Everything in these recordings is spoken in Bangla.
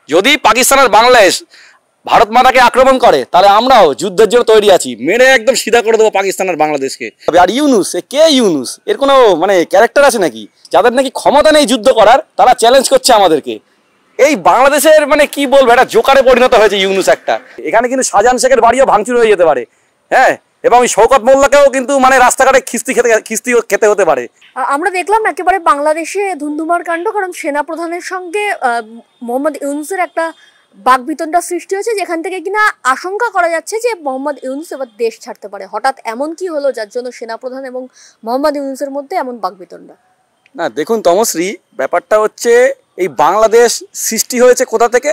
যদি পাকিস্তান আর বাংলাদেশ ভারত মাতাকে আক্রমণ করে তাহলে আমরাও যুদ্ধের জন্য তৈরি আছি, মেরে একদম সিধা করে দেবো পাকিস্তান আর বাংলাদেশকে। আর ইউনুস, কে ইউনুস? এর কোনো ক্যারেক্টার আছে নাকি? যাদের নাকি ক্ষমতা নেই যুদ্ধ করার, তারা চ্যালেঞ্জ করছে আমাদেরকে। এই বাংলাদেশের কি বলবো, একটা জোকারে পরিণত হয়েছে ইউনুস একটা। এখানে কিন্তু শাহজাহান শেখের বাড়িও ভাঙচুর হয়ে যেতে পারে, হ্যাঁ, এবং শওকত মোল্লাকেও কিন্তু রাস্তাঘাটে খিস্তি খেতে হতে পারে। আমরা দেখলাম একেবারে বাংলাদেশে ধুন্ধুমার কাণ্ড, কারণ সেনাপ্রধানের সঙ্গে মোহাম্মদ ইউনুসের একটা বাকবিতণ্ডা সৃষ্টি হয়েছে, যেখান থেকে কিনা আশঙ্কা করা যাচ্ছে যে মোহাম্মদ ইউনুস এবার দেশ ছাড়তে পারে। হঠাৎ এমন কি হলো যার জন্য সেনাপ্রধান এবং মোহাম্মদ ইউনুসের মধ্যে এমন বাকবিতণ্ডা? না দেখুন তমশ্রী, ব্যাপারটা হচ্ছে এই বাংলাদেশ সৃষ্টি হয়েছে কোথা থেকে?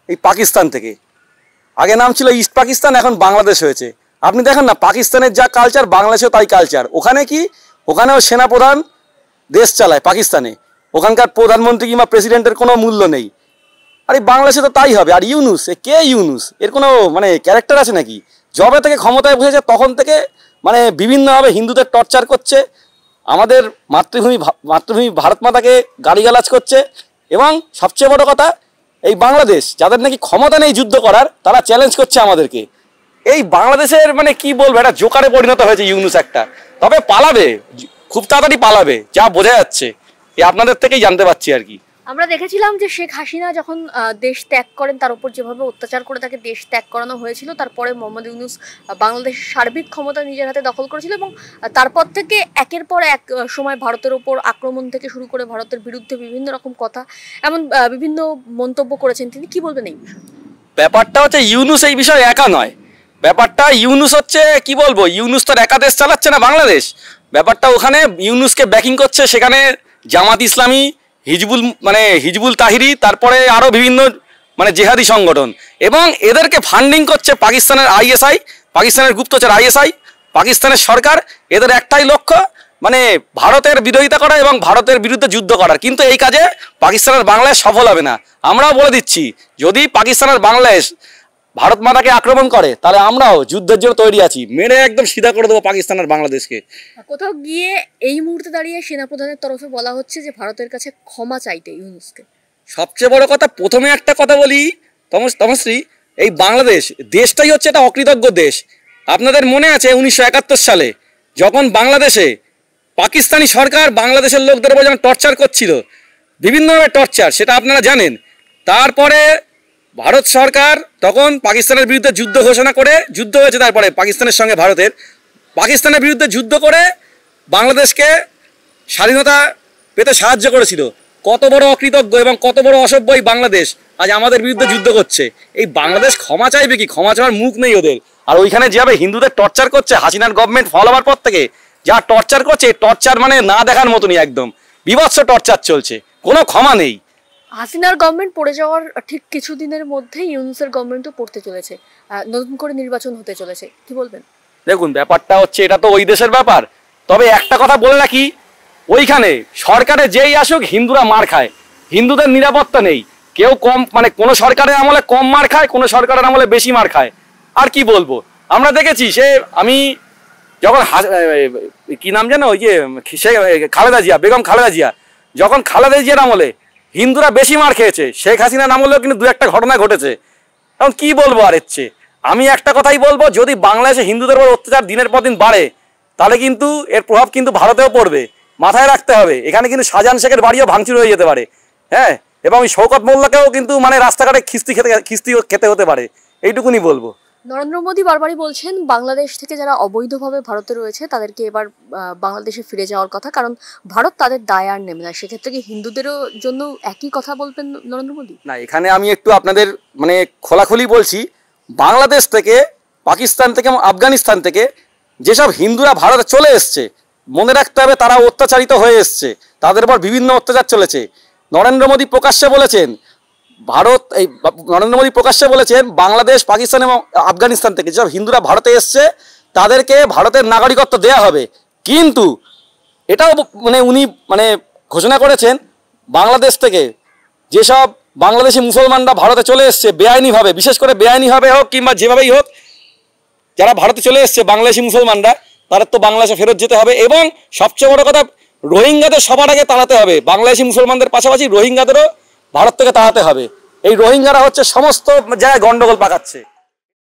এই পাকিস্তান থেকে। আগে নাম ছিল ইস্ট পাকিস্তান, এখন বাংলাদেশ হয়েছে। আপনি দেখেন না, পাকিস্তানের যা কালচার বাংলাদেশেও তাই কালচার। ওখানে কি, ওখানেও সেনাপ্রধান দেশ চালায় পাকিস্তানে, ওখানকার প্রধানমন্ত্রী কিংবা প্রেসিডেন্টের কোনো মূল্য নেই। আর এই বাংলাদেশে তো তাই হবে। আর ইউনুস, কে ইউনুস? এর কোনো ক্যারেক্টার আছে নাকি? যবে থেকে ক্ষমতায় বসেছে তখন থেকে বিভিন্নভাবে হিন্দুদের টর্চার করছে, আমাদের মাতৃভূমি ভারত মাতাকে গালিগালাজ করছে, এবং সবচেয়ে বড় কথা, এই বাংলাদেশ যাদের নাকি ক্ষমতা নেই যুদ্ধ করার, তারা চ্যালেঞ্জ করছে আমাদেরকে। এই বাংলাদেশের কি বলবো, একটা জোকারে পরিণত হয়েছে ইউনুস একটা। তবে পালাবে, খুব তাড়াতাড়ি পালাবে, যা বোঝা যাচ্ছে। আপনাদের থেকেই জানতে পারছি আর কি। আমরা দেখেছিলাম যে শেখ হাসিনা যখন দেশ ত্যাগ করেন, তার উপর যেভাবে অত্যাচার করে তাকে দেশ ত্যাগ করানো হয়েছিল, তারপরে মোহাম্মদ ইউনুস বাংলাদেশের সার্বিক ক্ষমতা নিজের হাতে দখল করেছিল, এবং তারপর থেকে একের পর এক সময় ভারতের ওপর আক্রমণ থেকে শুরু করে ভারতের বিরুদ্ধে বিভিন্ন রকম কথা, এমন বিভিন্ন মন্তব্য করেছেন তিনি। কি বলবেন এই বিষয়ে? ব্যাপারটা হচ্ছে ইউনুস এই বিষয়ে একা নয়। ব্যাপারটা ইউনুস হচ্ছে, কি বলবো, ইউনুস তো একা দেশ চালাচ্ছে না বাংলাদেশ। ব্যাপারটা ওখানে ইউনুসকে ব্যাকিং করছে সেখানে জামাত ইসলামী, হিজবুল তাহিরি, তারপরে আরও বিভিন্ন জেহাদি সংগঠন, এবং এদেরকে ফান্ডিং করছে পাকিস্তানের আইএসআই, পাকিস্তানের গুপ্তচর আইএসআই, পাকিস্তানের সরকার। এদের একটাই লক্ষ্য, ভারতের বিরোধিতা করা এবং ভারতের বিরুদ্ধে যুদ্ধ করার। কিন্তু এই কাজে পাকিস্তানের বাংলাদেশ সফল হবে না। আমরাও বলে দিচ্ছি, যদি পাকিস্তানের বাংলাদেশ ভারত মাতাকে আক্রমণ করে তাহলে আমরাও যুদ্ধের জন্য তৈরি আছি, মেরে একদম সিধা করে দেবো পাকিস্তান আর বাংলাদেশকে। কোথাও গিয়ে এই মুহূর্তে দাঁড়িয়ে সেনাপ্রধানের তরফে বলা হচ্ছে যে ভারতের কাছে ক্ষমা চাইতে ইউনুসকে। সবচেয়ে বড় কথা, প্রথমে একটা কথা বলি তমশ্রী, এই বাংলাদেশ দেশটাই হচ্ছে একটা অকৃতজ্ঞ দেশ। আপনাদের মনে আছে 1971 সালে যখন বাংলাদেশে পাকিস্তানি সরকার বাংলাদেশের লোকদের উপর যখন টর্চার করছিল, বিভিন্নভাবে টর্চার, সেটা আপনারা জানেন। তারপরে ভারত সরকার তখন পাকিস্তানের বিরুদ্ধে যুদ্ধ ঘোষণা করে, যুদ্ধ হয়েছে তারপরে পাকিস্তানের সঙ্গে ভারতের, পাকিস্তানের বিরুদ্ধে যুদ্ধ করে বাংলাদেশকে স্বাধীনতা পেতে সাহায্য করেছিল। কত বড় অকৃতজ্ঞ এবং কত বড় অসভ্য এই বাংলাদেশ আজ আমাদের বিরুদ্ধে যুদ্ধ করছে। এই বাংলাদেশ ক্ষমা চাইবে কি? ক্ষমা চাওয়ার মুখ নেই ওদের। আর ওইখানে যেভাবে হিন্দুদের টর্চার করছে, হাসিনার গভর্নমেন্ট ফল হওয়ার পর থেকে যা টর্চার করছে, টর্চার না দেখার মতনই, একদম বিভৎস টর্চার চলছে, কোনো ক্ষমা নেই। হাসিনার গভর্নমেন্ট পড়ে যাওয়ার ঠিক কিছুদিনের মধ্যে ইউনুসের গভর্নমেন্টও পড়তে চলেছে, নতুন করে নির্বাচন হতে চলেছে। কি বলবেন? দেখুন, ব্যাপারটা হচ্ছে, এটা তো ওই দেশের ব্যাপার। তবে একটা কথা বলে রাখি, ওইখানে সরকারে যেই আসুক হিন্দুরা মার খায়, হিন্দুদের নিরাপত্তা নেই। কেউ কম, কোনো সরকারের আমলে কম মার খায়, কোনো সরকারের আমলে বেশি মার খায়। আর কি বলবো, আমরা দেখেছি। আমি যখন কি নাম জানো, ওই যে খালেদা জিয়া, বেগম খালেদা জিয়া, যখন খালেদা জিয়ার আমলে হিন্দুরা বেশি মার খেয়েছে, শেখ হাসিনার আমলেও কিন্তু দু একটা ঘটনা ঘটেছে। এখন কি বলবো আর হচ্ছে, আমি একটা কথাই বলবো, যদি বাংলাদেশে হিন্দুদের উপর অত্যাচার দিনের পর দিন বাড়ে, তাহলে কিন্তু এর প্রভাব কিন্তু ভারতেও পড়বে। মাথায় রাখতে হবে, এখানে কিন্তু শাহজাহান শেখের বাড়িও ভাঙচুর হয়ে যেতে পারে, হ্যাঁ, এবং শওকত মোল্লাকেও কিন্তু রাস্তাঘাটে খিস্তি খেতে হতে পারে। এইটুকুনি বলবো। নরেন্দ্র মোদী বারবারই বলছেন বাংলাদেশ থেকে যারা অবৈধভাবে ভারতে রয়েছে তাদেরকে এবার বাংলাদেশে ফিরে যাওয়ার কথা, কারণ ভারত তাদের দায় আর নেবে না। সেক্ষেত্রে কি হিন্দুদেরও জন্য একই কথা বলবেন নরেন্দ্র মোদী? না, এখানে আমি একটু আপনাদের খোলাখুলি বলছি, বাংলাদেশ থেকে, পাকিস্তান থেকে এবং আফগানিস্তান থেকে যেসব হিন্দুরা ভারতে চলে এসছে, মনে রাখতে হবে তারা অত্যাচারিত হয়ে এসছে, তাদের উপর বিভিন্ন অত্যাচার চলেছে। নরেন্দ্র মোদী প্রকাশ্যে বলেছেন, বাংলাদেশ, পাকিস্তান এবং আফগানিস্তান থেকে যেসব হিন্দুরা ভারতে এসছে তাদেরকে ভারতের নাগরিকত্ব দেয়া হবে। কিন্তু এটাও উনি ঘোষণা করেছেন, বাংলাদেশ থেকে যেসব বাংলাদেশি মুসলমানরা ভারতে চলে এসছে বেআইনিভাবে, বিশেষ করে বেআইনিভাবে হোক কিংবা যেভাবেই হোক, যারা ভারতে চলে এসছে বাংলাদেশি মুসলমানরা, তাদের তো বাংলাদেশে ফেরত যেতে হবে। এবং সবচেয়ে বড় কথা, রোহিঙ্গাদের সবার আগে তাড়াতে হবে। বাংলাদেশি মুসলমানদের পাশাপাশি রোহিঙ্গাদেরও ভারত থেকে তাড়াতে হবে। এই রোহিঙ্গারা হচ্ছে সমস্ত জায়গায় গন্ডগোল পাকাচ্ছে।